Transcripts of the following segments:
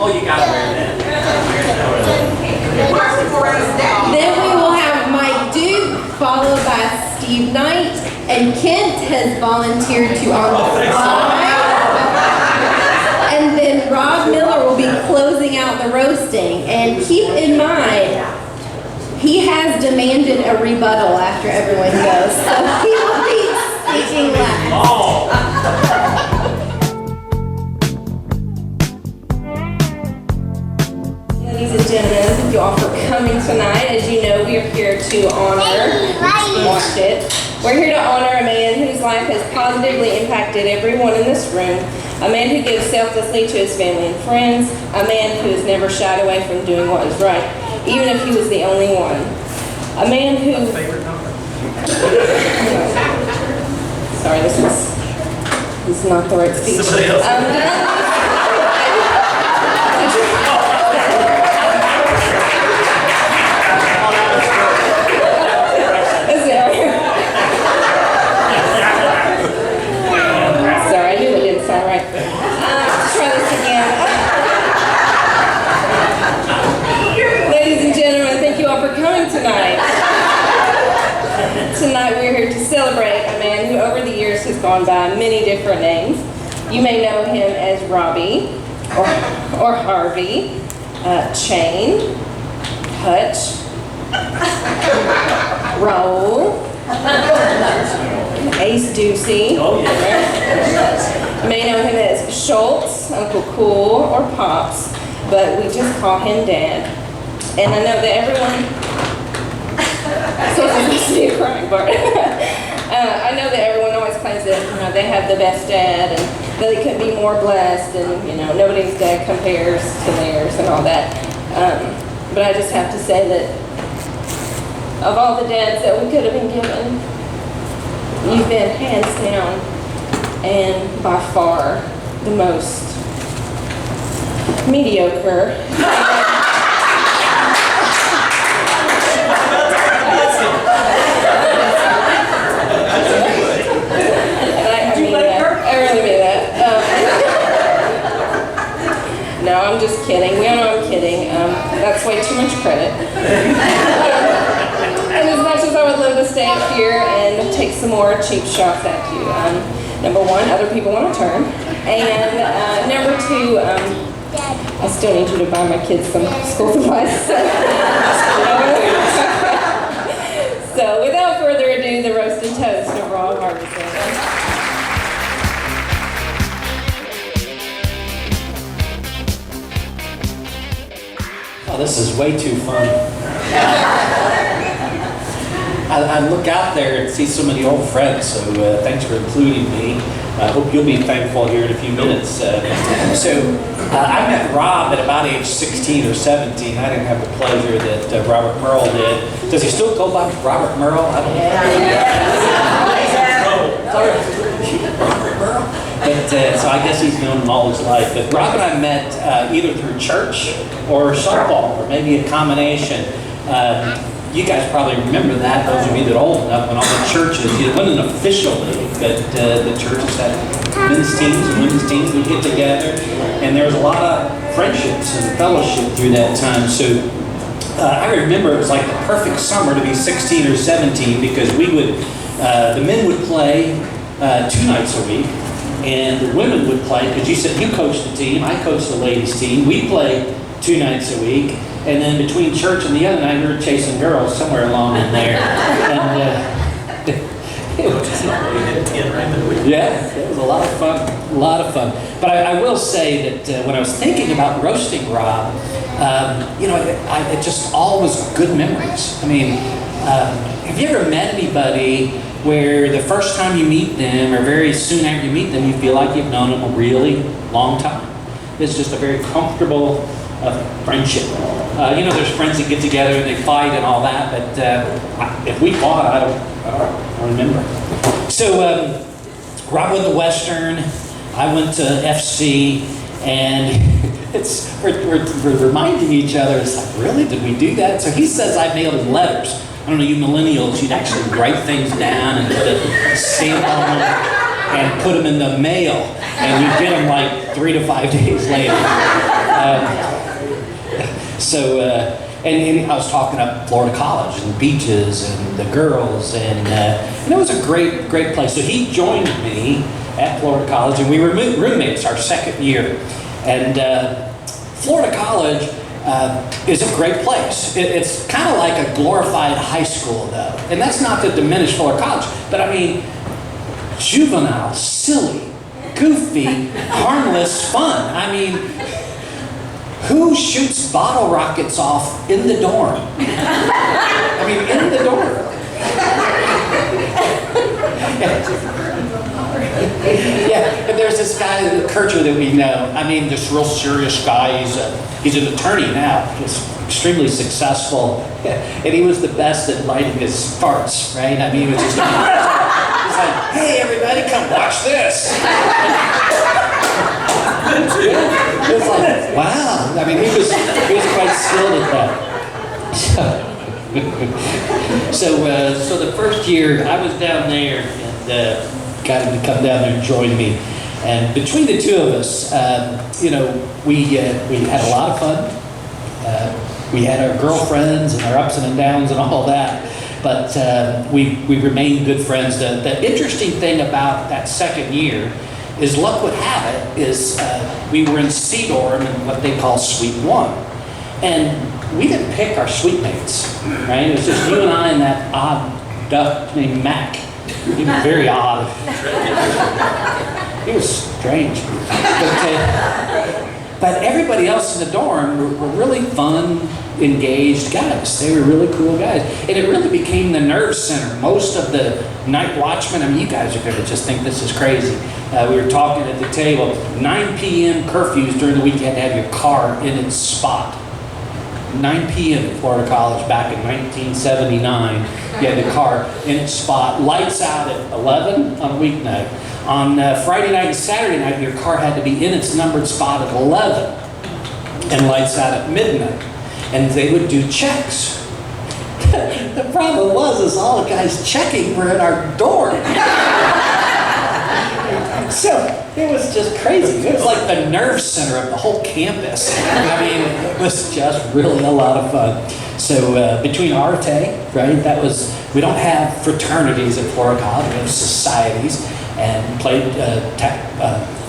Oh, you gotta wear that. Then we will have Mike Duke, followed by Steve Knight, and Kent has volunteered to on the fly. And then Rob Miller will be closing out the roasting. And keep in mind, he has demanded a rebuttal after everyone goes, so he will be speaking last. Ladies and gentlemen, thank you all for coming tonight. As you know, we are here to honor, watch it. We're here to honor a man whose life has positively impacted everyone in this room, a man who gives selflessly to his family and friends, a man who has never shied away from doing what is right, even if he was the only one. A man who... Sorry, this is not the right speech. Tonight we're here to celebrate a man who over the years has gone by many different names. You may know him as Robbie, or Harvey, Chain, Hutch, Raoul, Ace Deucey. Oh, yeah. You may know him as Schultz, Uncle Cool, or Pops, but we just call him Dad. And I know that everyone... So this is be a crying part. I know that everyone always claims that they have the best dad and that they couldn't be more blessed, and nobody's dad compares to theirs and all that. But I just have to say that of all the dads that we could have been given, you've been hands down and by far the most mediocre. No, I'm just kidding. We all know I'm kidding. That's way too much credit. And as much as I would love to stay up here and take some more cheap shots at you, number one, other people want to turn. And number two, I still need you to buy my kids some school supplies. So without further ado, the roast and toast of Rob Harbison. Oh, this is way too fun. I look out there and see so many old friends, so thanks for including me. I hope you'll be thankful here in a few minutes. I met Rob at about age 16 or 17. I didn't have the pleasure that Robert Merle did. Does he still go by Robert Merle? I don't know. Robert Merle? But, so I guess he's known him all his life. But Rob and I met either through church or softball, or maybe a combination. You guys probably remember that, those of you that are old enough, when all the churches, it wasn't an official league, but the churches had men's teams and women's teams would get together, and there was a lot of friendships and fellowship through that time. So I remember it was like the perfect summer to be 16 or 17, because we would, the men would play 2 nights a week, and the women would play, because you said you coached the team, I coached the ladies team, we'd play 2 nights a week, and then between church and the other night we were chasing girls somewhere along in there. And it was a lot of fun, But I will say that when I was thinking about roasting Rob, it just all was good memories. I mean, have you ever met anybody where the first time you meet them, or very soon after you meet them, you feel like you've known them a really long time? It's just a very comfortable friendship. There's friends that get together and they fight and all that, but if we fought, I don't remember. So Rob went to Western, I went to FC, and we're reminding each other, it's like, really, did we do that? So he says I mailed him letters. I don't know, you millennials, you'd actually write things down and put a stamp on them and put them in the mail, and you'd get them like 3 to 5 days later. And I was talking up Florida College and beaches and the girls, and it was a great place. So he joined me at Florida College, and we were roommates our second year. And Florida College is a great place. It's kind of like a glorified high school, though. And that's not to diminish Florida College, but I mean, juvenile, silly, goofy, harmless fun. I mean, who shoots bottle rockets off in the dorm? I mean, in the dorm. Yeah, and there's this guy, Kircher, that we know. I mean, this real serious guy. He's an attorney now, just extremely successful. And he was the best at lighting his farts, right? I mean, he was just he's like, hey, everybody, come watch this. It was like, wow. I mean, he was quite skilled at that. So the first year I was down there and got him to come down there and join me. And between the two of us, we had a lot of fun. We had our girlfriends and our ups and downs and all that. But we remained good friends. The interesting thing about that second year is, luck would have it, is we were in C dorm in what they call Suite 1. And we didn't pick our suite mates, right? It was just you and I and that odd duck named Mac. He was very odd. He was strange. But everybody else in the dorm were really fun, engaged guys. They were really cool guys. And it really became the nerve center. Most of the night watchmen, I mean, you guys are going to just think this is crazy. We were talking at the table, 9 p.m. curfews during the week. You had to have your car in its spot. 9 p.m. at Florida College back in 1979. You had the car in its spot. Lights out at 11 on a weeknight. On Friday night and Saturday night, your car had to be in its numbered spot at 11. And lights out at midnight. And they would do checks. The problem was all the guys checking were at our door. So it was just crazy. It was like the nerve center of the whole campus. I mean, it was just really a lot of fun. So between Arte, right, we don't have fraternities at Florida College, we have societies, and played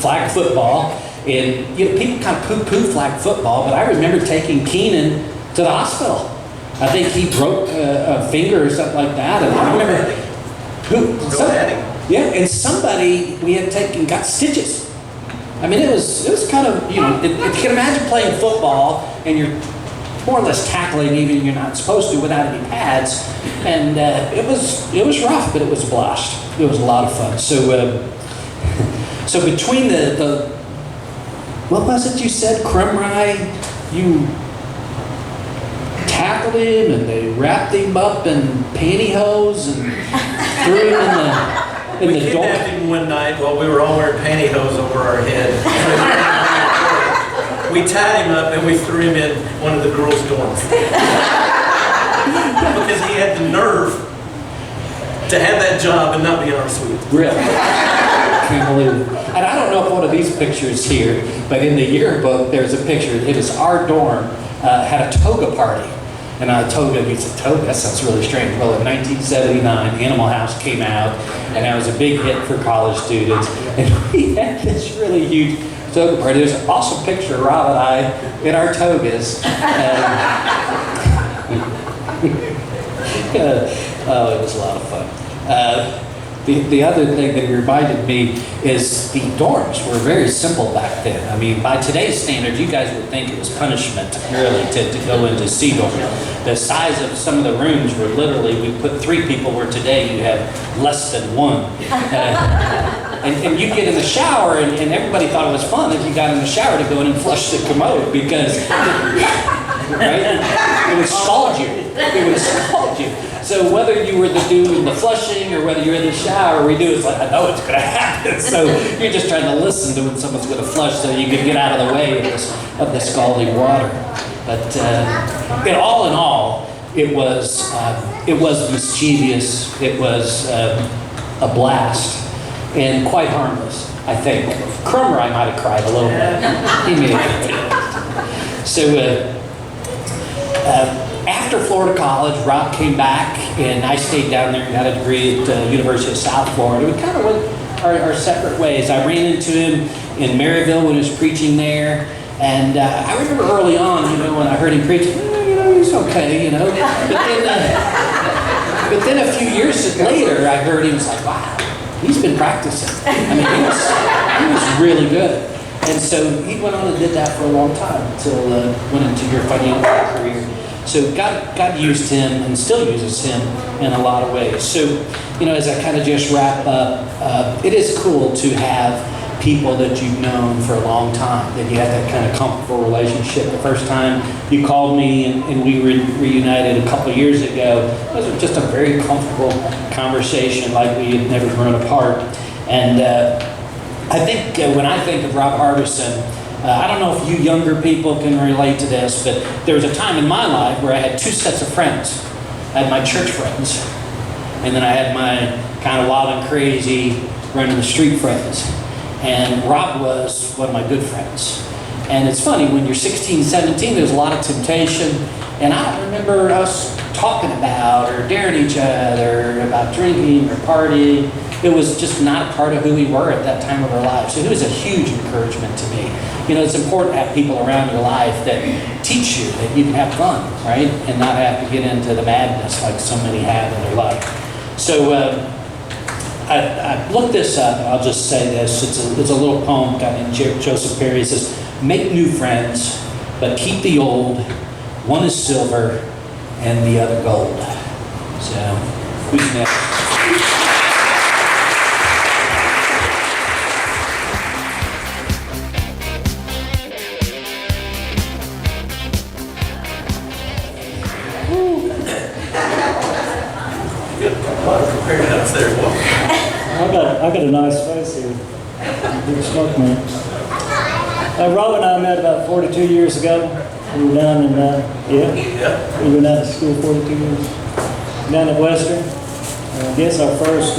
flag football. And people kind of poo-poo flag football, but I remember taking Keenan to the hospital. I think he broke a finger or something like that, and I remember and somebody we had taken got stitches. I mean, it was kind of, if you can imagine playing football and you're more or less tackling even if you're not supposed to without any pads, and it was rough, but it was a blast. It was a lot of fun. So between the what was it you said, crumb rye, you tackled him and they wrapped him up in pantyhose and threw him in the door. We kidnapped him one night while we were all wearing pantyhose over our head. We tied him up and we threw him in one of the girls' dorms. Because he had the nerve to have that job and not be in our suite. Really? Can't believe it. And I don't know if one of these pictures here, but in the yearbook there's a picture. It was our dorm had a toga party. And a toga, he said, toga, that sounds really strange. Well, in 1979, Animal House came out, and that was a big hit for college students. And we had this really huge toga party. There's an awesome picture of Rob and I in our togas. Oh, it was a lot of fun. The other thing that reminded me is the dorms were very simple back then. I mean, by today's standards, you guys would think it was punishment, really, to go into C dorm. The size of some of the rooms were literally, we put 3 people where today you have less than 1. And you get in the shower, and everybody thought it was fun if you got in the shower to go in and flush the commode, because, right? It would scald you. It would scald you. So whether you were doing the flushing or whether you're in the shower, it's like, I know it's going to happen. So you're just trying to listen to when someone's going to flush so you can get out of the way of the scalding water. But all in all, it was mischievous. It was a blast. and quite harmless, I think. Crummer, I might have cried a little bit. He may have. So after Florida College, Rob came back, and I stayed down there and got a degree at the University of South Florida. We kind of went our separate ways. I ran into him in Maryville when he was preaching there, and I remember early on, when I heard him preach, he's okay, But then a few years later, I heard him, was like, wow, he's been practicing. I mean, he was really good. And so he went on and did that for a long time until went into your financial career. So God used him and still uses him in a lot of ways. So, as I kind of just wrap up, it is cool to have people that you've known for a long time, that you have that kind of comfortable relationship. The first time you called me and we reunited a couple of years ago, it was just a very comfortable conversation, like we had never grown apart. And I think when I think of Rob Harbison, I don't know if you younger people can relate to this, but there was a time in my life where I had two sets of friends. I had my church friends, and then I had my kind of wild and crazy running the street friends. And Rob was one of my good friends. And it's funny, when you're 16, 17, there's a lot of temptation. And I don't remember us talking about or daring each other about drinking or partying. It was just not a part of who we were at that time of our lives. So it was a huge encouragement to me. It's important to have people around your life that teach you that you can have fun, right? And not have to get into the madness like so many have in their life. So I looked this up, and I'll just say this. It's a little poem by Joseph Perry. It says, make new friends, but keep the old. One is silver, and the other gold. So, who's next? I got a nice face here. Big smoke man. Rob and I met about 42 years ago. We were down in, we were down at school 42 years. Down at Western. I guess our first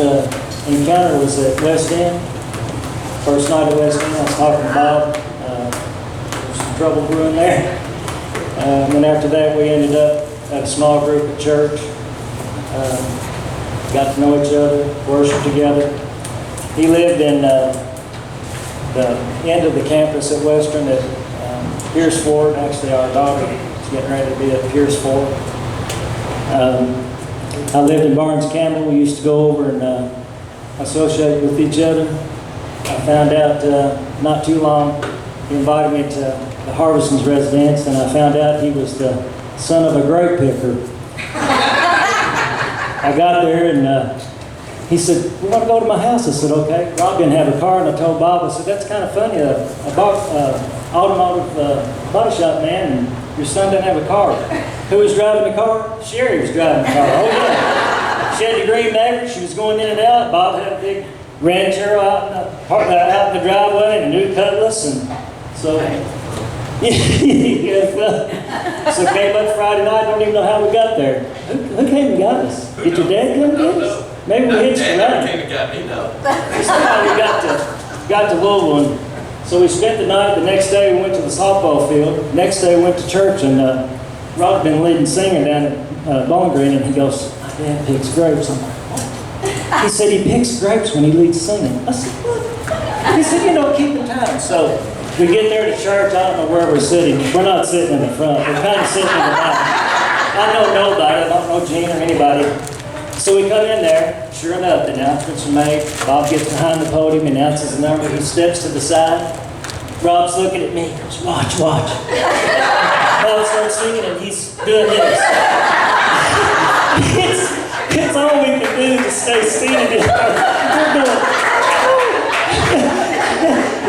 encounter was at West End. First night at West End, I was talking to Bob. There was some trouble brewing there. And then after that, we ended up at a small group at church. Got to know each other, worshiped together. He lived in the end of the campus at Western at Pierce Ford. Actually, our daughter is getting ready to be at Pierce Ford. I lived in Barnes Campbell. We used to go over and associate with each other. I found out not too long, he invited me to the Harbison's residence, and I found out he was the son of a grape picker. I got there and he said, we want to go to my house. I said, okay. Rob didn't have a car, and I told Bob, I said, that's kind of funny. I bought automotive body shop, man, and your son didn't have a car. Who was driving the car? Sherry was driving the car. Oh, yeah. She had the green Maverick. She was going in and out. Bob had a big Ranchero out in the driveway and a new Cutlass. And so, so came up Friday night. I don't even know how we got there. Who came and got us? Did your dad come and get us? Maybe we hitched a ride. Came and got me, no. Somehow we got to Louisville. And so we spent the night. The next day we went to the softball field. Next day we went to church, and Rob had been leading singer down at Bowling Green, and he goes, my dad picks grapes. I'm like, what? He said he picks grapes when he leads singing. I said, what? He said, keep in time. So we get there to church. I don't know where we're sitting. We're not sitting in the front. We're kind of sitting in the back. I know nobody. I don't know Gene or anybody. So we come in there. Sure enough, the announcements are made. Bob gets behind the podium, announces the number. He steps to the side. Rob's looking at me. He goes, watch. Bob starts singing, and he's doing this. It's all we can do to stay seated. We're doing.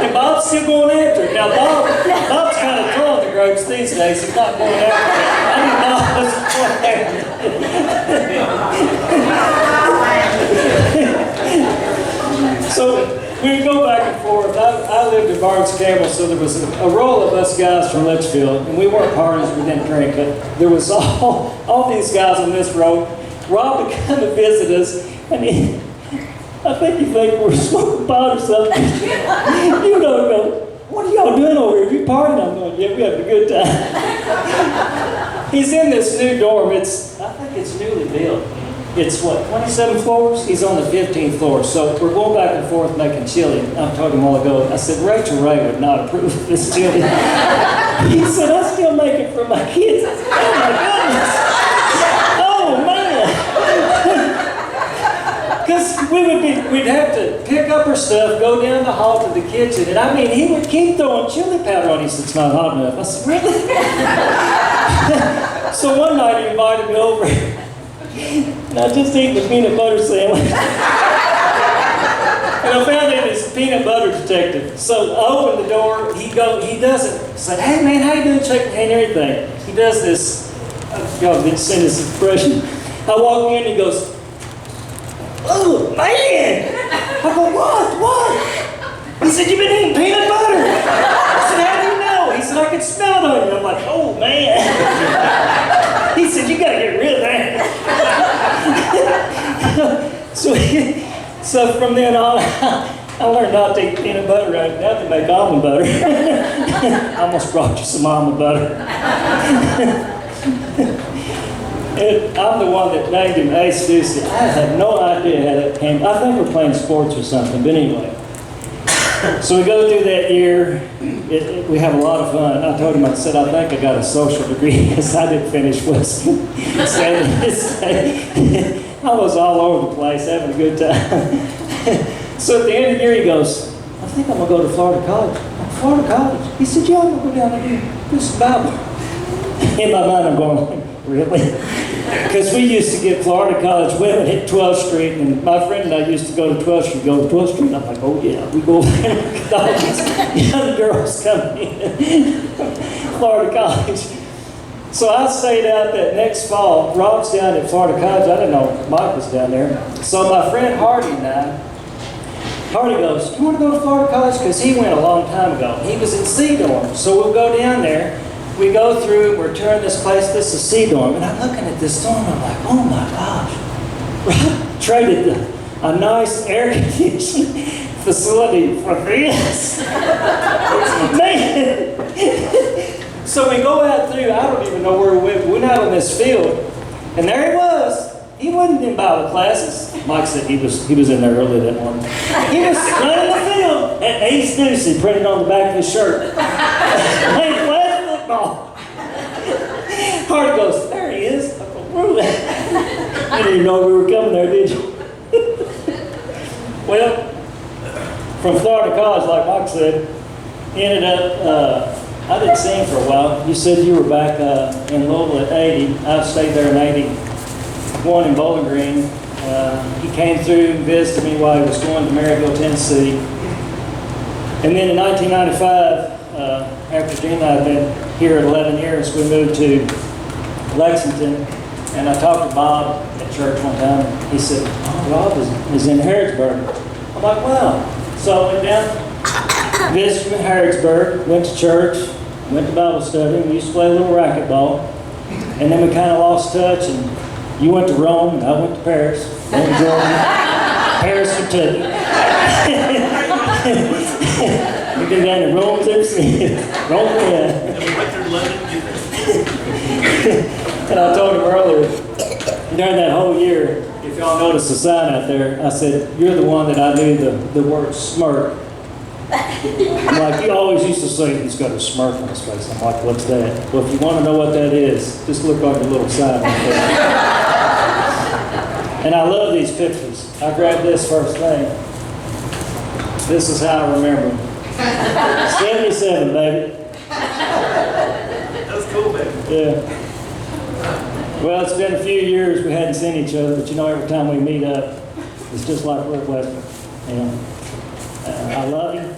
And Bob's still going after it. Now, Bob's kind of throwing the grapes these days. He's not going after it. I mean, Bob was going after it. So we would go back and forth. I lived in Barnes Campbell, so there was a roll of us guys from Litchfield, and we weren't partiers, we didn't drink, but there was all these guys on this road. Rob would come and visit us, and I think you think we're smoking pot or something. You don't go, what are y'all doing over here? You partying? I'm going, yeah, we're having a good time. He's in this new dorm. I think it's newly built. It's what, 27 floors? He's on the 15th floor. So we're going back and forth making chili. I told him a while ago, I said, Rachel Ray would not approve of this chili. He said, I still make it for my kids. I said, oh my goodness. Oh man. Because we'd have to pick up our stuff, go down the hall to the kitchen. And I mean, he would keep throwing chili powder on. He said, it's not hot enough. I said, really? So one night he invited me over. And I just ate the peanut butter sandwich. And I found out he's a peanut butter detective. So I opened the door, he doesn't say, hey man, how you doing? Shake my hand and everything. He does this, y'all didn't see this expression. I walk in and he goes, oh man! I go, what? He said, you've been eating peanut butter. I said, how do you know? He said, I can smell it on you. I'm like, oh man. He said, you gotta get rid of that. So from then on, I learned not to eat peanut butter right now to make almond butter. I almost brought you some almond butter. And I'm the one that named him Ace Deucey. I had no idea how that came. I think we're playing sports or something, but anyway. So we go through that year. We have a lot of fun. I told him, I said, I think I got a social degree because I didn't finish Western. I was all over the place having a good time. So at the end of the year, he goes, I think I'm going to go to Florida College. Florida College? He said, yeah, I'm going to go down there and do some Bible. In my mind, I'm going, really? Because we used to get Florida College women at 12th Street, and my friend and I used to go to 12th Street, I'm like, oh yeah, we go over there and look at all these young girls coming in. Florida College. So I stayed out that next fall. Rob's down at Florida College. I didn't know Mike was down there. So my friend Hardy goes, you want to go to Florida College? Because he went a long time ago. He was in C dorm. So we'll go down there. We go through, we're touring this place, this is C dorm, and I'm looking at this dorm, I'm like, oh my gosh. Rob traded a nice air conditioning facility for this. Man. So we go out through, I don't even know where we went out on this field, and there he was. He wasn't in Bible classes. Mike said he was in there early that morning. He was running the field, and Ace Deucey printed on the back of his shirt. Hardy goes, there he is. I go, where was that? You didn't even know we were coming there, did you? Well, from Florida College, like Mike said, ended up, I didn't see him for a while. You said you were back in Louisville at 80. I stayed there in 81 in Bowling Green. He came through and visited me while he was going to Maryville, Tennessee. And then in 1995, after Gene and I had been here at 11 years, we moved to Lexington, and I talked to Bob at church one time. He said, oh, Rob is in Harrodsburg. I'm like, wow. So I went down, visited him in Harrodsburg, went to church, went to Bible study. We used to play a little racquetball, and then we kind of lost touch, and you went to Rome, and I went to Paris, went to Jordan, Paris, Kentucky. We go down to Rome, Tennessee. Rome, yeah. And I told him earlier, during that whole year, if y'all notice the sign out there, I said, you're the one that I knew the word smirk. I'm like, you always used to say he's got a smirk on his face. I'm like, what's that? Well, if you want to know what that is, just look on the little sign right there. And I love these pictures. I grabbed this first thing. This is how I remember them. 77, baby. That's cool, baby. Yeah. Well, it's been a few years we hadn't seen each other, but you know, every time we meet up, it's just like we're at Western. You know, I love him.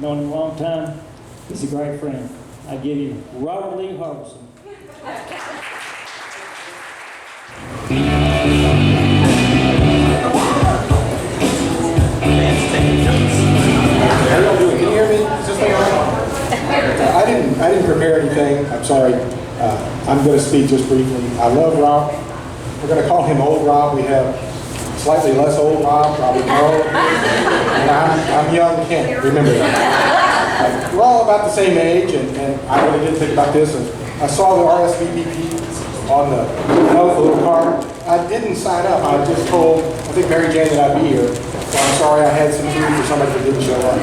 Known him a long time. He's a great friend. I give you Rob Harbison. How y'all doing? Can you hear me? Is this thing on? I didn't prepare anything. I'm sorry. I'm going to speak just briefly. I love Rob. We're going to call him Old Rob. We have slightly less old Rob, probably Merle, and I'm young Ken, remember that. We're all about the same age, and I really did think about this, and I saw the RSVP on the little card. I didn't sign up, I just told, I think Mary Jane that I'd be here, so I'm sorry I had some food for somebody that didn't show up.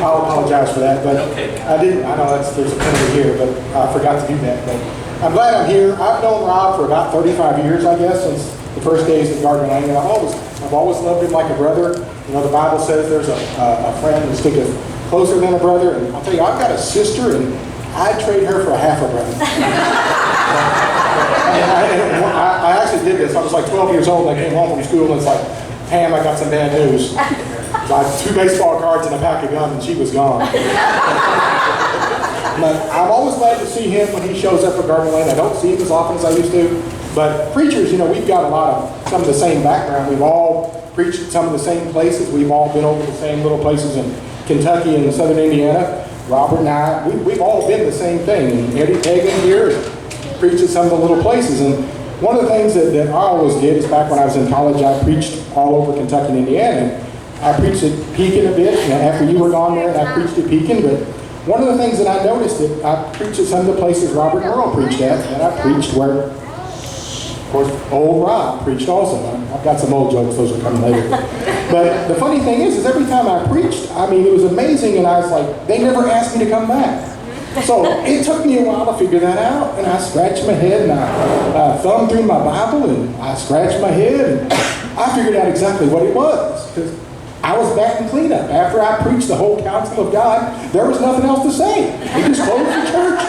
I'll apologize for that, but I didn't, I know there's a penalty here, but I forgot to do that. But I'm glad I'm here. I've known Rob for about 35 years, I guess, since the first days of Garden Lane, and I've always loved him like a brother. You know, the Bible says there's a friend who sticketh closer than a brother, and I'll tell you, I've got a sister, and I'd trade her for a half a brother. I actually did this. I was like 12 years old, and I came home from school, and it's like, Pam, I got some bad news. So I had 2 baseball cards and a pack of gum, and she was gone. But I'm always glad to see him when he shows up at Garden Lane. I don't see him as often as I used to. But preachers, you know, we've got a lot of some of the same background. We've all preached at some of the same places. We've all been over the same little places in Kentucky and southern Indiana. Robert and I, we've all been the same thing. And Eddie Hagan here preached at some of the little places. And one of the things that I always did is back when I was in college, I preached all over Kentucky and Indiana. I preached at Pekin a bit, and after you were gone there, and I preached at Pekin. But one of the things that I noticed that I preached at some of the places Robert and Earl preached at, and I preached where, of course, old Rob preached also. I've got some old jokes, those will come later. But the funny thing is every time I preached, I mean, it was amazing, and I was like, they never asked me to come back. So it took me a while to figure that out, and I scratched my head, and I thumbed through my Bible, and I scratched my head, and I figured out exactly what it was. Because I was back in cleanup. After I preached the whole counsel of God, there was nothing else to say. They just closed the church.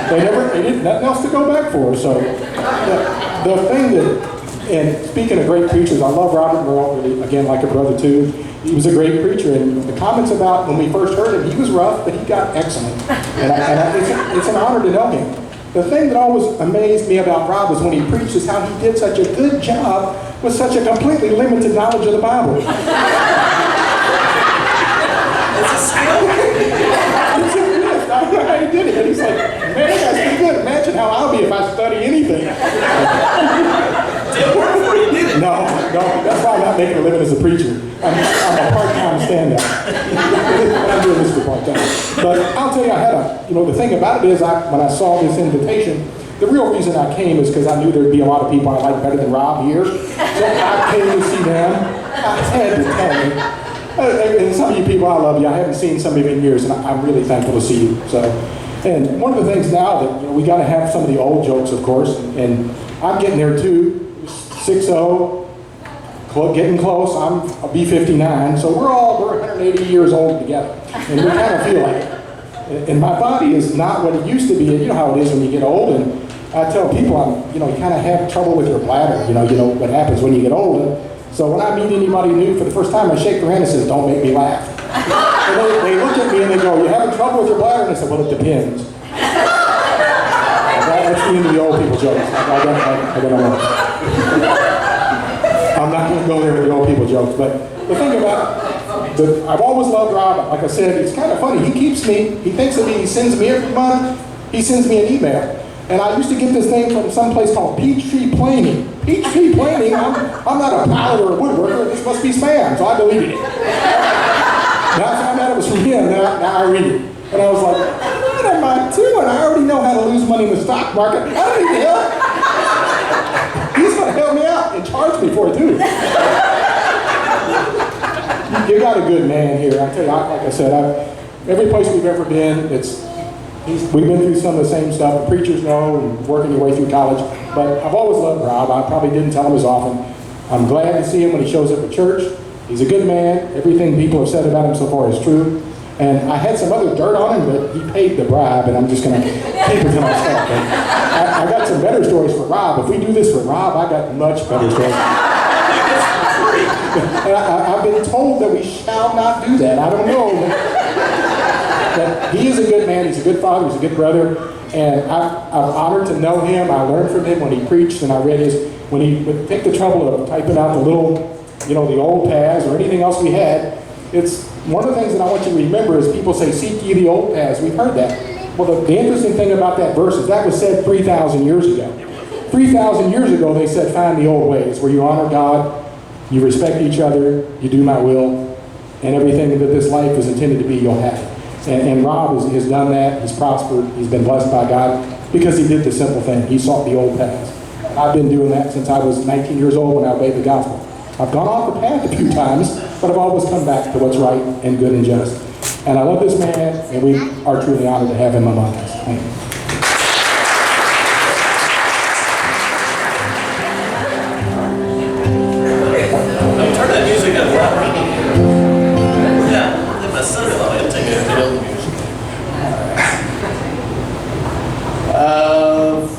They did nothing else to go back for. So the thing that, and speaking of great preachers, I love Robert Merle, really, again, like a brother too. He was a great preacher, and the comments about when we first heard him, he was rough, but he got excellent. And it's an honor to know him. The thing that always amazed me about Rob was when he preached is how he did such a good job with such a completely limited knowledge of the Bible. It's a skill. It's a gift. I don't know how he did it, but he's like, man, that's pretty good. Imagine how I'll be if I study anything. Didn't work for you, did it? No, that's why I'm not making a living as a preacher. I'm a part-time stand-up. I'm doing this for part-time. But I'll tell you, the thing about it is, when I saw this invitation, the real reason I came is because I knew there'd be a lot of people I like better than Rob here. So I came to see them. I had to tell you. And some of you people, I love you. I haven't seen some of you in years, and I'm really thankful to see you. So, and one of the things now that we got to have some of the old jokes, of course, and I'm getting there too. 6-0, getting close. I'll be 59, so we're 180 years old together, and we kind of feel like it. And my body is not what it used to be. You know how it is when you get old, and I tell people, you kind of have trouble with your bladder. You know what happens when you get old. And so when I meet anybody new for the first time, I shake their hand and say, "Don't make me laugh." And they look at me and they go, "You having trouble with your bladder?" And I said, "Well, it depends." That's the end of the old people jokes. I don't know. I'm not going to go there with the old people jokes, but the thing about I've always loved Rob. Like I said, it's kind of funny. He thinks of me, he sends me every month, he sends me an email. And I used to get this thing from some place called Peachtree Planing. Peachtree Planing, I'm not a pilot or a woodworker, this must be spam, so I deleted it. Now I found out it was from him, now I read it. And I was like, what am I doing? I already know how to lose money in the stock market. I don't need help. He's going to help me out and charge me for it too. You got a good man here. I tell you, like I said, every place we've ever been, we've been through some of the same stuff. The preachers know, and working your way through college. But I've always loved Rob. I probably didn't tell him as often. I'm glad to see him when he shows up at church. He's a good man. Everything people have said about him so far is true. And I had some other dirt on him, but he paid the bribe, and I'm just going to keep it to myself. I got some better stories for Rob. If we do this for Rob, I got much better stories. And I've been told that we shall not do that. I don't know. But he is a good man. He's a good father. He's a good brother. And I'm honored to know him. I learned from him when he preached, and I read when he would take the trouble of typing out the little, the old paths or anything else we had. It's one of the things that I want you to remember is people say, seek ye the old paths. We've heard that. Well, the interesting thing about that verse is that was said 3,000 years ago. 3,000 years ago, they said, find the old ways where you honor God, You respect each other, you do my will, and everything that this life is intended to be, you'll have it. And Rob has done that. He's prospered. He's been blessed by God because he did the simple thing. He sought the old paths. I've been doing that since I was 19 years old when I obeyed the gospel. I've gone off the path a few times, but I've always come back to what's right and good and just. And I love this man, and we are truly honored to have him among us. Thank you. Turn that music up loud. Yeah, let my son-in-law will take it.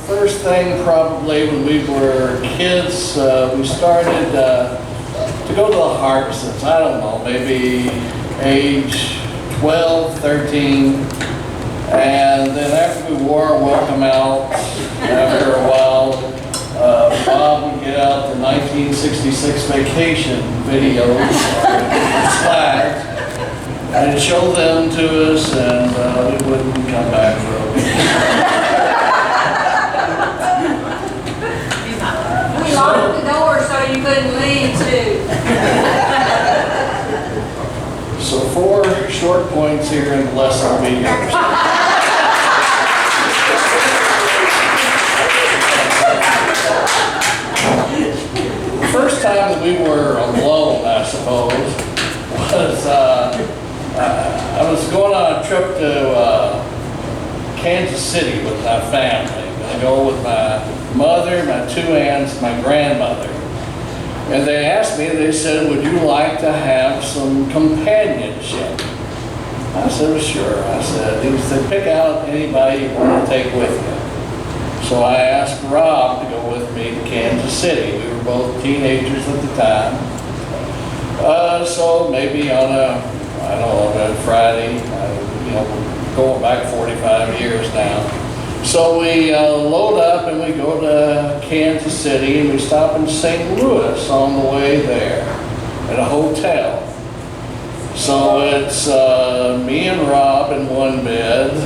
First thing, probably when we were kids, we started to go to the Harbisons. I don't know, maybe age 12, 13. And then after we wore our welcome out, after a while, Bob would get out the 1966 vacation videos, slides, and show them to us, and we wouldn't come back for a week. We locked the door so you couldn't leave too. So 4 short points here, and the lesson will be yours. The first time that we were alone, I suppose, was I was going on a trip to Kansas City with my family. I go with my mother, my 2 aunts, my grandmother. And they asked me, they said, would you like to have some companionship? I said, well, sure. I said, he said, pick out anybody you want to take with you. So I asked Rob to go with me to Kansas City. We were both teenagers at the time. So maybe on a, I don't know, on a Friday, going back 45 years now. So we load up and we go to Kansas City, and we stop in St. Louis on the way there at a hotel. So it's me and Rob in one bed.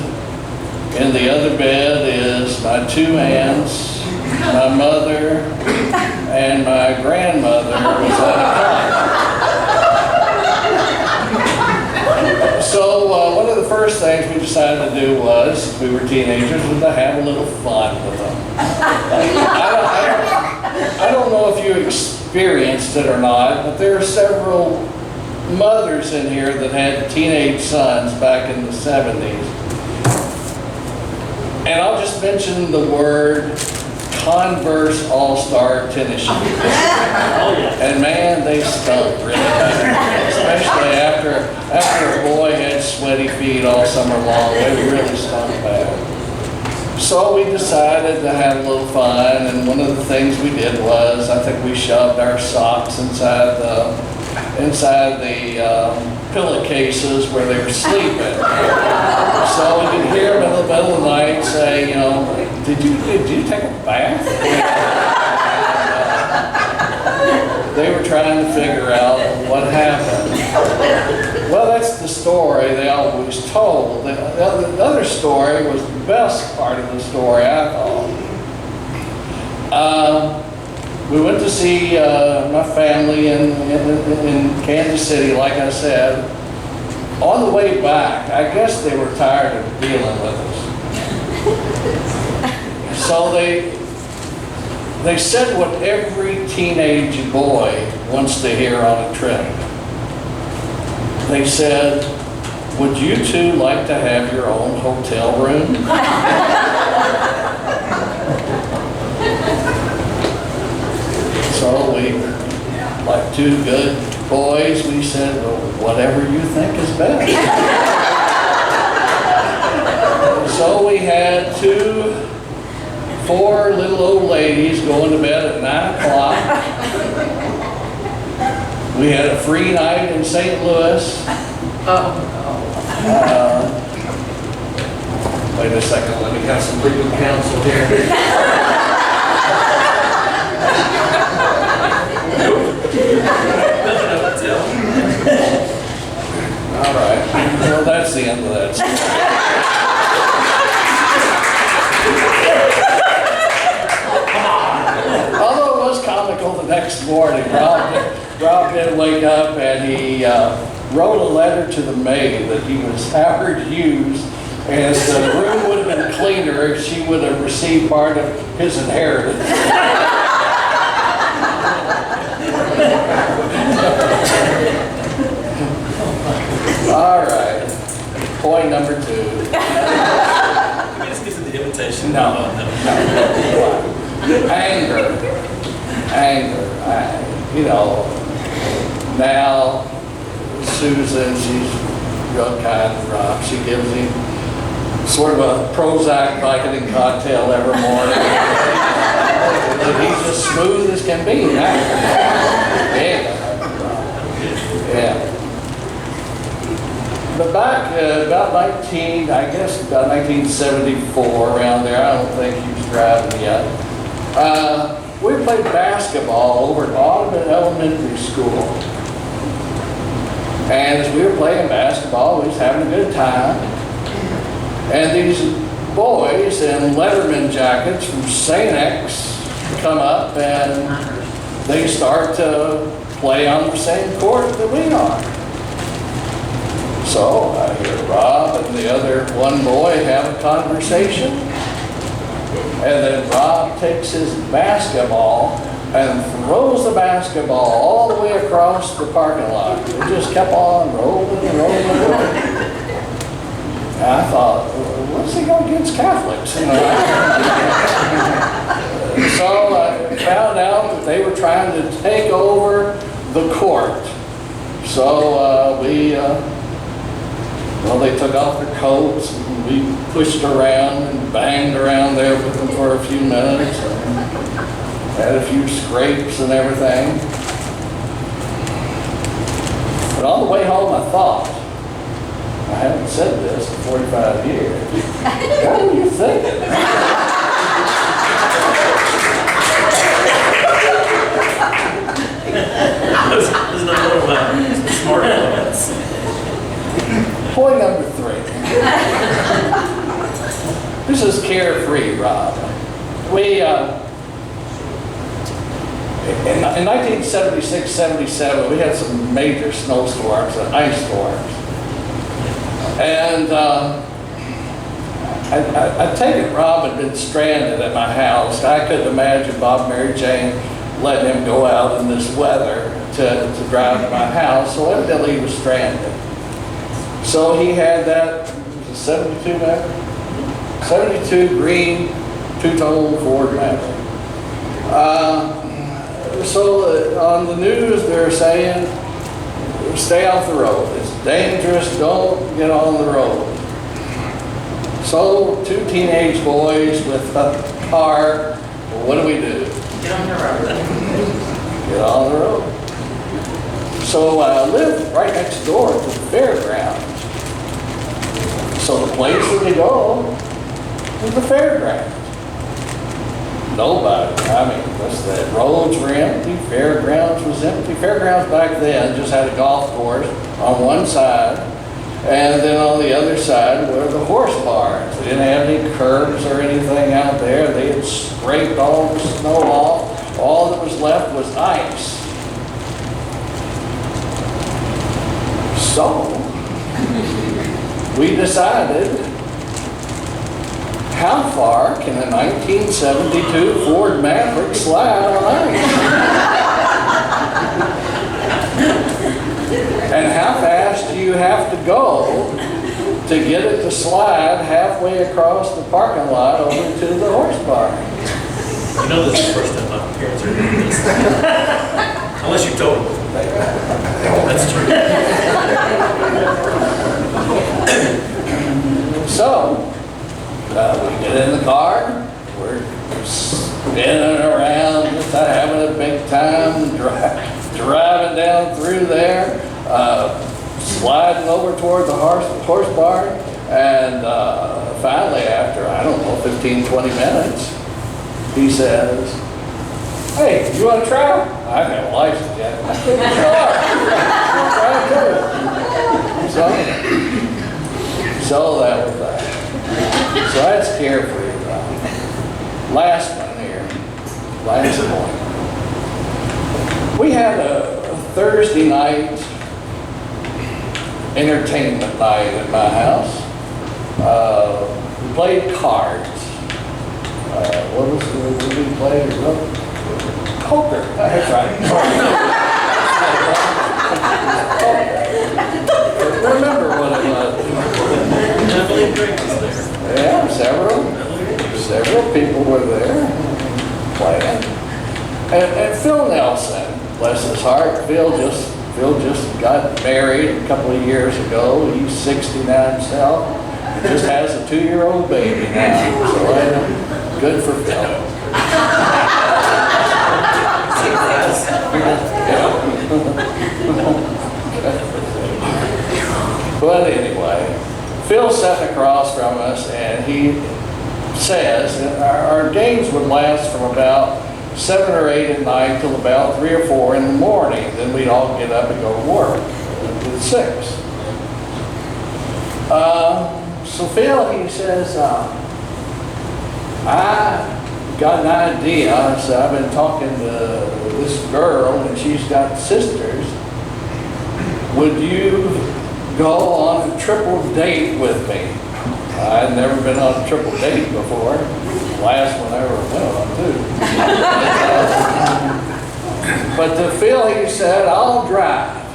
In the other bed is my 2 aunts, my mother, and my grandmother was at a cot. So one of the first things we decided to do was, we were teenagers, was to have a little fun with them. I don't know if you experienced it or not, but there are several mothers in here that had teenage sons back in the 70s. And I'll just mention the word Converse All-Star tennis shoes. Oh, yeah. And man, they stunk really bad. Especially after a boy had sweaty feet all summer long, they really stunk bad. So we decided to have a little fun, and one of the things we did was, I think we shoved our socks inside the pillowcases where they were sleeping. So we could hear them in the middle of the night say, did you take a bath? They were trying to figure out what happened. Well, that's the story they always told. The other story was the best part of the story, I thought. We went to see my family in Kansas City, like I said. On the way back, I guess they were tired of dealing with us. So they said what every teenage boy wants to hear on a trip. They said, would you 2 like to have your own hotel room? So we, like 2 good boys, we said, well, whatever you think is best. So we had 4 little old ladies going to bed at 9 o'clock. We had a free night in St. Louis. Wait a second, let me have some legal counsel here. All right, well, that's the end of that story. Although it was comical the next morning, Rob Rob did wake up and he wrote a letter to the maid that he was Howard Hughes, and the room would have been cleaner if she would have received part of his inheritance. All right, point number 2. He just gets the invitation. No. Anger. You know, now Susan, she's real kind to Rob. She gives him sort of a Prozac Vicodin cocktail every morning. He's as smooth as can be now. Yeah. But back about 1974, around there, I don't think he was driving yet. We played basketball over at Audubon Elementary School. And as we were playing basketball, we was having a good time. And these boys in Letterman jackets from St. X come up and they start to play on the same court that we are. So I hear Rob and the other one boy have a conversation. And then Rob takes his basketball and throws the basketball all the way across the parking lot. It just kept on rolling and rolling and rolling. And I thought, what's he got against Catholics? You know? So I found out that they were trying to take over the court. So they took off their coats and we pushed around and banged around there with them for a few minutes. Had a few scrapes and everything. But on the way home I thought, I haven't said this in 45 years. What were you thinking? There's no more about smart elements. Point number 3. This is carefree, Rob. We, in 1976-77, we had some major snowstorms and ice storms. And I take it Rob had been stranded at my house. I couldn't imagine Bob, Mary Jane letting him go out in this weather to drive to my house, so evidently he was stranded. So he had that, was it 72 Maverick? 72 green, two-tone Ford Maverick. So on the news they're saying, stay off the road. It's dangerous, don't get on the road. So 2 teenage boys with a car, well, what do? Get on the road. Get on the road. So I lived right next door to the fairgrounds. So the place where we go is the fairgrounds. Nobody, the roads were empty, fairgrounds was empty. Fairgrounds back then just had a golf course on one side, and then on the other side were the horse barns. They didn't have any curbs or anything out there. They had scraped all the snow off. All that was left was ice. So, we decided, how far can a 1972 Ford Maverick slide on ice? And how fast do you have to go to get it to slide halfway across the parking lot over to the horse barn? You know this is the first time my parents are doing this. Unless you told them. That's true. So, we get in the car, we're spinning around, just having a big time, driving down through there, sliding over toward the horse barn, and finally after, 15-20 minutes, he says, hey, you want to try? I haven't got a license yet. Sure. So that was that. So that's carefree. Last one here. Last point. We had a Thursday night entertainment night at my house. We played cards. What we played? Poker. That's right. I remember what it was. Yeah, several people were there playing. And Phil Nelson, bless his heart, Phil just got married a couple of years ago. He's 60 now himself. He just has a 2-year-old baby now. So good for Phil. But anyway, Phil's sitting across from us, and he says that our games would last from about 7 or 8 at night till about 3 or 4 in the morning. Then we'd all get up and go to work at 6. So Phil, he says, I got an idea. I said, I've been talking to this girl, and she's got sisters. Would you go on a triple date with me? I'd never been on a triple date before. Last one I ever went on, too. But to Phil, he said, I'll drive.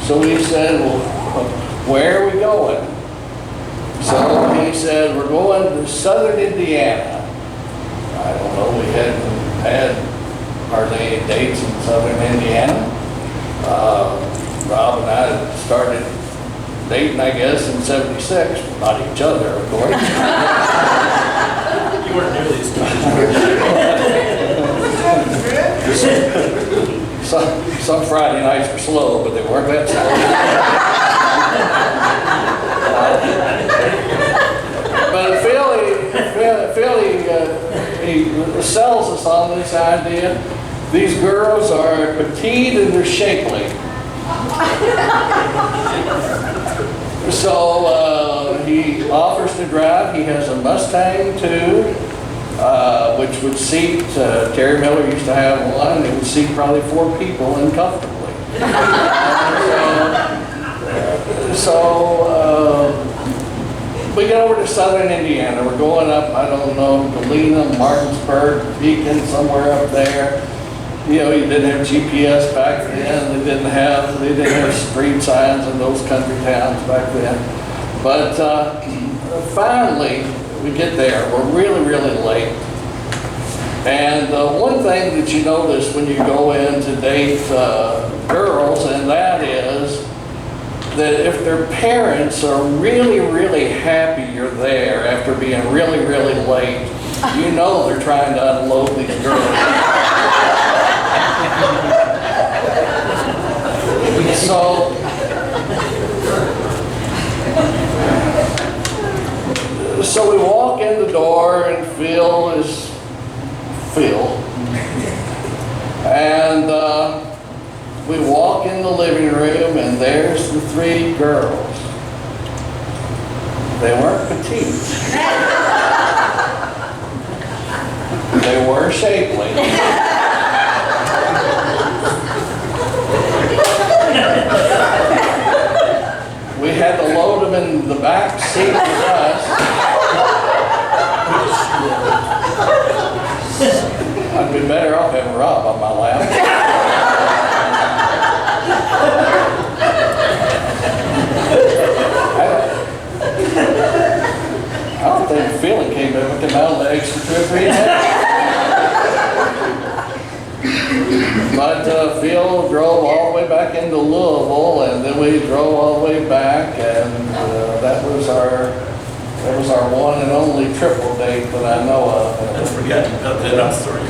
So he said, well, where are we going? So he said, we're going to southern Indiana. I don't know, we hadn't had hardly any dates in southern Indiana. Rob and I started dating, I guess, in '76, not each other, of course. You weren't nearly as good. Some Friday nights were slow, but they weren't that slow. But Phil, he sells us on this idea. These girls are petite and they're shapely. So he offers to drive. He has a Mustang too, which would seat, Terry Miller used to have one, it would seat probably 4 people and comfortably. We get over to southern Indiana. We're going up, I don't know, Galena, Martinsburg, Beacon, somewhere up there. You know, you didn't have GPS back then. They didn't have street signs in those country towns back then. But finally, we get there. We're really, really late. And one thing that you notice when you go in to date girls, and that is that if their parents are really, really happy you're there after being really, really late, you know they're trying to unload these girls. So we walk in the door, and Phil is Phil. And we walk in the living room, and there's the 3 girls. They weren't petite. They were shapely. We had to load them in the back seat with us. I'd be better off having Rob on my lap. I don't think the feeling came out of the extra 2 or 3 days. But Phil drove all the way back into Louisville, and then we drove all the way back, and that was our one and only triple date that I know of. I forgot about that. I'm sorry.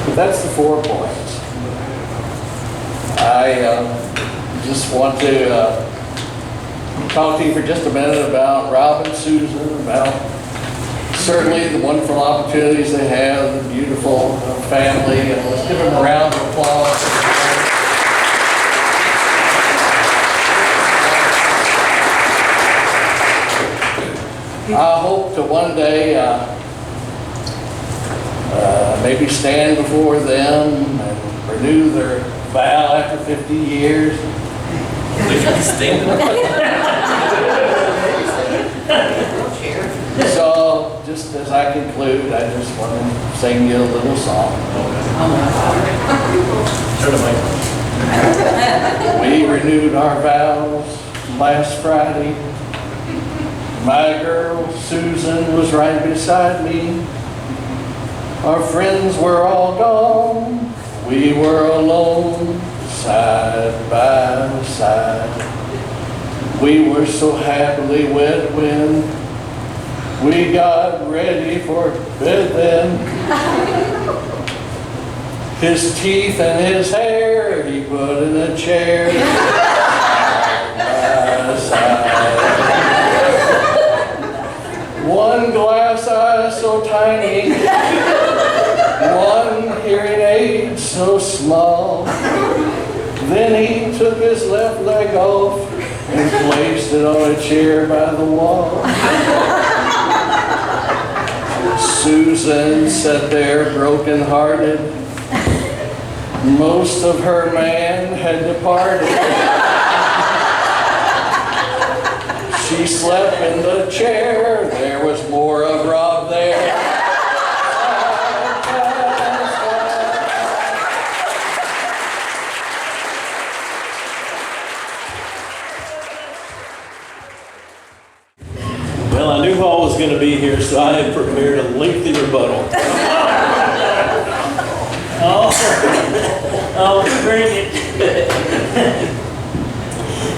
But that's the 4 points. I just want to talk to you for just a minute about Rob and Susan, about certainly the wonderful opportunities they have, the beautiful family, and let's give them a round of applause. I hope to one day maybe stand before them and renew their vow after 50 years. They should be standing. So, just as I conclude, I just want to sing you a little song. Turn the mic on. We renewed our vows last Friday. My girl Susan was right beside me. Our friends were all gone. We were alone, side by side. We were so happily wed when we got ready for bed then. His teeth and his hair he put in a chair, side by side. One glass eye so tiny, one hearing aid so small. Then he took his left leg off and placed it on a chair by the wall. Susan sat there broken-hearted. Most of her man had departed. She slept in the chair. There was more of Rob there. Well, I knew Paul was going to be here, so I had prepared a lengthy rebuttal. Oh, bring it.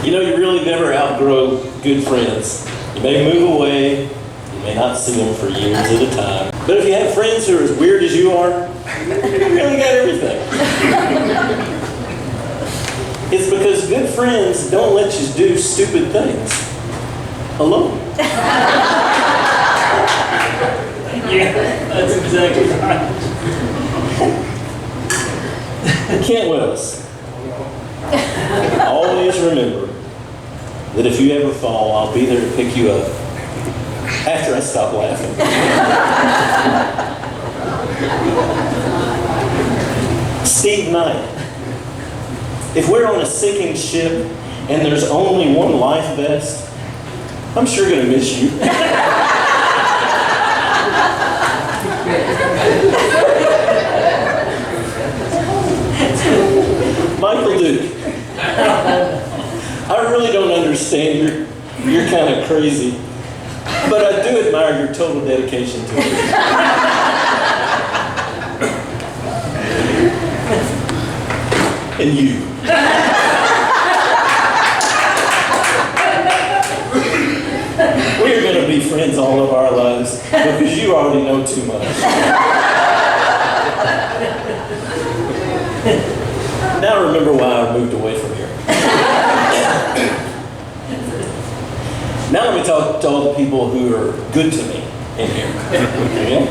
You know, you really never outgrow good friends. You may move away, you may not see them for years at a time. But if you have friends who are as weird as you are, you really got everything. It's because good friends don't let you do stupid things alone. Yeah, that's exactly right. Kent Willis, always remember that if you ever fall, I'll be there to pick you up after I stop laughing. Steve Knight, if we're on a sinking ship and there's only one life vest, I'm sure going to miss you. Michael Duke, I really don't understand. You're kind of crazy, but I do admire your total dedication to it. And you. We're going to be friends all of our lives because you already know too much. Now remember why I moved away from here. Now let me talk to all the people who are good to me in here. Okay?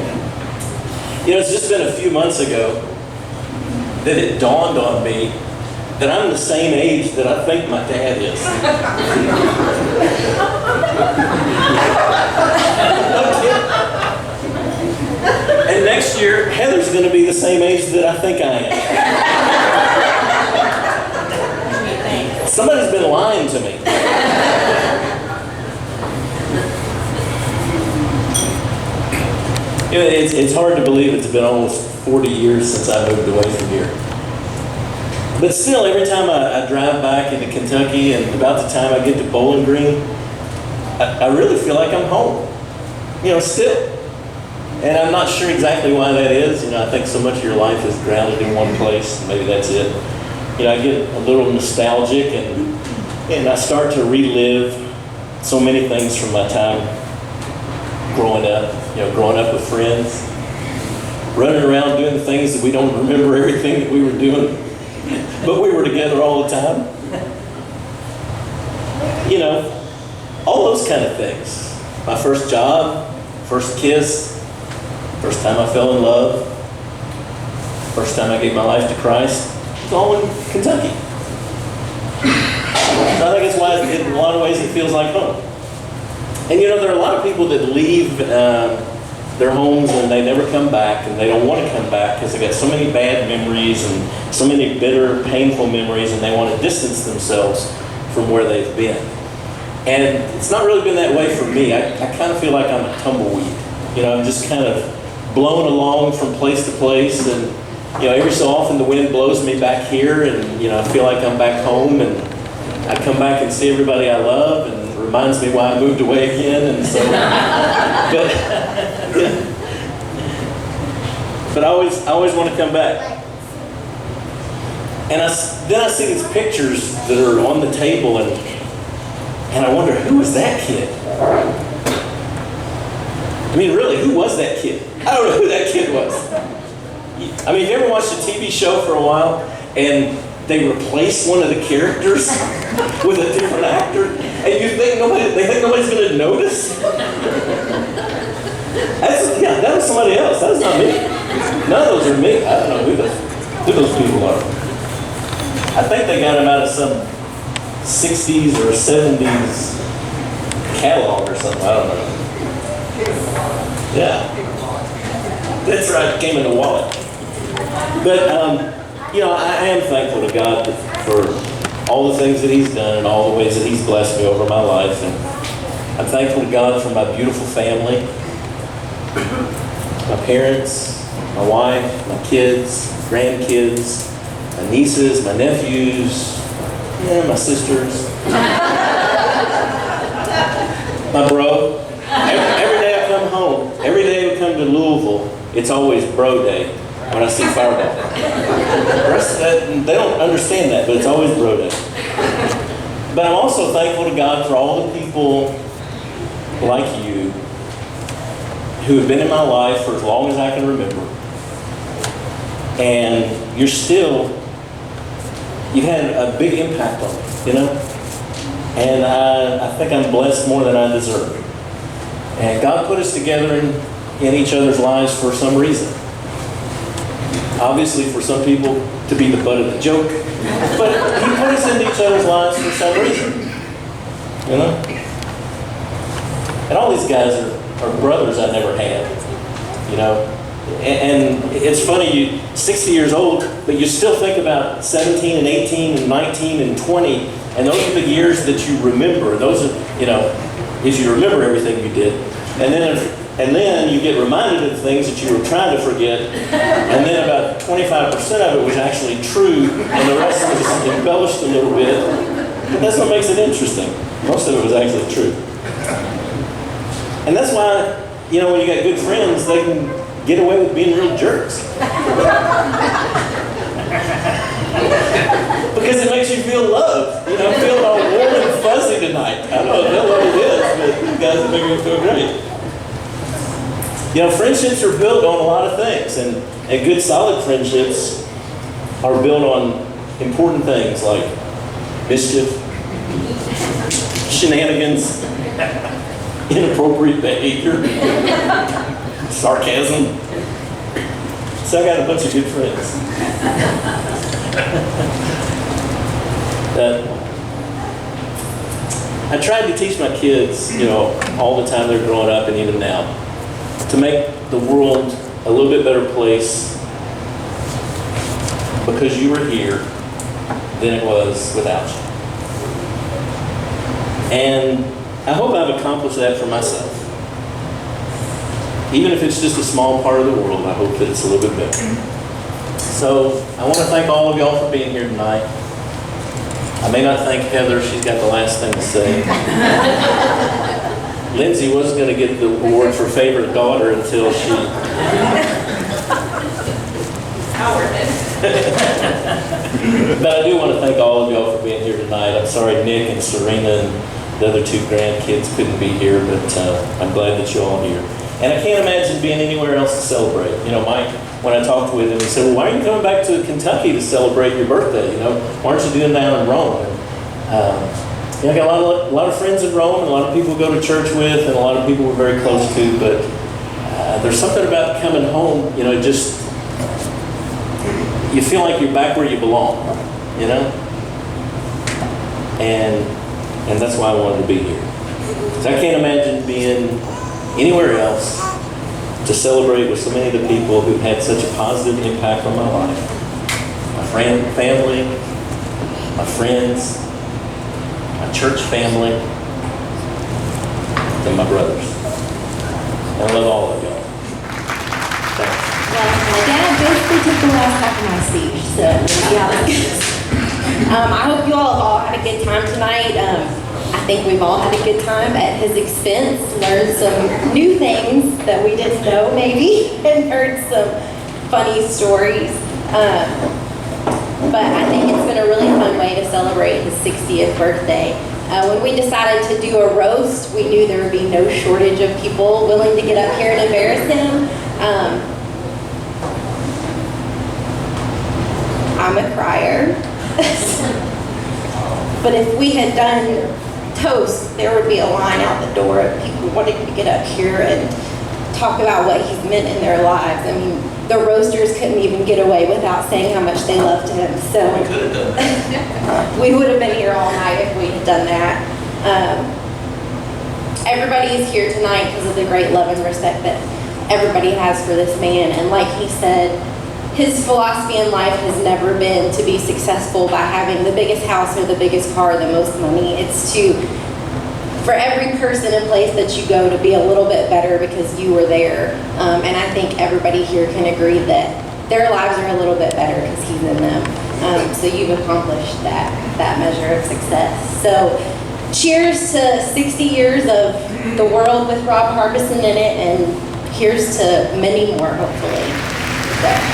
You know, it's just been a few months ago that it dawned on me that I'm the same age that I think my dad is. And next year, Heather's going to be the same age that I think I am. Somebody's been lying to me. You know, it's hard to believe it's been almost 40 years since I moved away from here. But still, every time I drive back into Kentucky and about the time I get to Bowling Green, I really feel like I'm home. You know, still. And I'm not sure exactly why that is. You know, I think so much of your life is grounded in one place. Maybe that's it. You know, I get a little nostalgic and I start to relive so many things from my time growing up. You know, growing up with friends, running around doing the things that we don't remember everything that we were doing, but we were together all the time. You know, all those kind of things. My first job, first kiss, first time I fell in love, first time I gave my life to Christ. It's all in Kentucky. So I think that's why in a lot of ways it feels like home. And you know, there are a lot of people that leave the their homes and they never come back, and they don't want to come back because they got so many bad memories and so many bitter, painful memories, and they want to distance themselves from where they've been. And it's not really been that way for me. I kind of feel like I'm a tumbleweed. I'm just kind of blown along from place to place, and every so often the wind blows me back here, and I feel like I'm back home, and I come back and see everybody I love, and it reminds me why I moved away again, and so. But I always want to come back. And then I see these pictures that are on the table, and I wonder, who was that kid? I mean, really, who was that kid? I don't know who that kid was. I mean, you ever watched a TV show for a while, and they replace one of the characters with a different actor, and they think nobody's going to notice? That was somebody else. That was not me. None of those are me. I don't know who those people are. I think they got them out of some 60s or 70s catalog or something. I don't know. Yeah. That's right. It came in the wallet. But, I am thankful to God for all the things that He's done and all the ways that He's blessed me over my life. And I'm thankful to God for my beautiful family, my parents, my wife, my kids, grandkids, my nieces, my nephews, my sisters, my bro. Every day I come home, every day we come to Louisville, it's always bro day when I see Fireball. The rest of that, they don't understand that, but it's always bro day. But I'm also thankful to God for all the people like you who have been in my life for as long as I can remember. And you've had a big impact on me, And I think I'm blessed more than I deserve. And God put us together in each other's lives for some reason. Obviously for some people to be the butt of the joke, but He put us into each other's lives for some reason. And all these guys are brothers I never had, And it's funny, you're 60 years old, but you still think about 17 and 18 and 19 and 20, and those are the years that you remember. Those are, if you remember everything you did. And then you get reminded of things that you were trying to forget, and then about 25% of it was actually true, and the rest was embellished a little bit. But that's what makes it interesting. Most of it was actually true. And that's why, when you got good friends, they can get away with being real jerks. Because it makes you feel loved. I'm feeling all warm and fuzzy tonight. I don't know what it is, but you guys are making me feel great. Friendships are built on a lot of things, and good solid friendships are built on important things like mischief, shenanigans, inappropriate behavior, sarcasm. So I got a bunch of good friends. I tried to teach my kids, all the time they're growing up and even now, to make the world a little bit better place because you were here than it was without you. And I hope I've accomplished that for myself. Even if it's just a small part of the world, I hope that it's a little bit better. So I want to thank all of y'all for being here tonight. I may not thank Heather, she's got the last thing to say. Lindsay was going to get the award for favorite daughter until she... But I do want to thank all of y'all for being here tonight. I'm sorry Nick and Serena and the other two grandkids couldn't be here, but I'm glad that you're all here. And I can't imagine being anywhere else to celebrate. Mike, when I talked with him, he said, well, why are you coming back to Kentucky to celebrate your birthday? Why aren't you doing that in Rome? And, I got a lot of friends in Rome, and a lot of people go to church with, and a lot of people we're very close to, but there's something about coming home, you feel like you're back where you belong, And that's why I wanted to be here. Because I can't imagine being anywhere else to celebrate with so many of the people who've had such a positive impact on my life. My family, my friends, my church family, and my brothers. And I love all of y'all. Thanks. Well, my dad basically took the last half of my speech, so we'll see how that goes. I hope you all have all had a good time tonight. I think we've all had a good time at his expense, learned some new things that we didn't know maybe, and heard some funny stories. But I think it's been a really fun way to celebrate his 60th birthday. When we decided to do a roast, we knew there would be no shortage of people willing to get up here and embarrass him. I'm a crier. But if we had done toast, there would be a line out the door of people wanting to get up here and talk about what he's meant in their lives. I mean, the roasters couldn't even get away without saying how much they loved him. So We could have done that. we would have been here all night if we had done that. Everybody is here tonight because of the great love and respect that everybody has for this man. And like he said, his philosophy in life has never been to be successful by having the biggest house or the biggest car or the most money. It's for every person and place that you go to be a little bit better because you were there. And I think everybody here can agree that their lives are a little bit better because he's in them. So you've accomplished that measure of success. So cheers to 60 years of the world with Rob Harbison in it, and here's to many more, hopefully. So.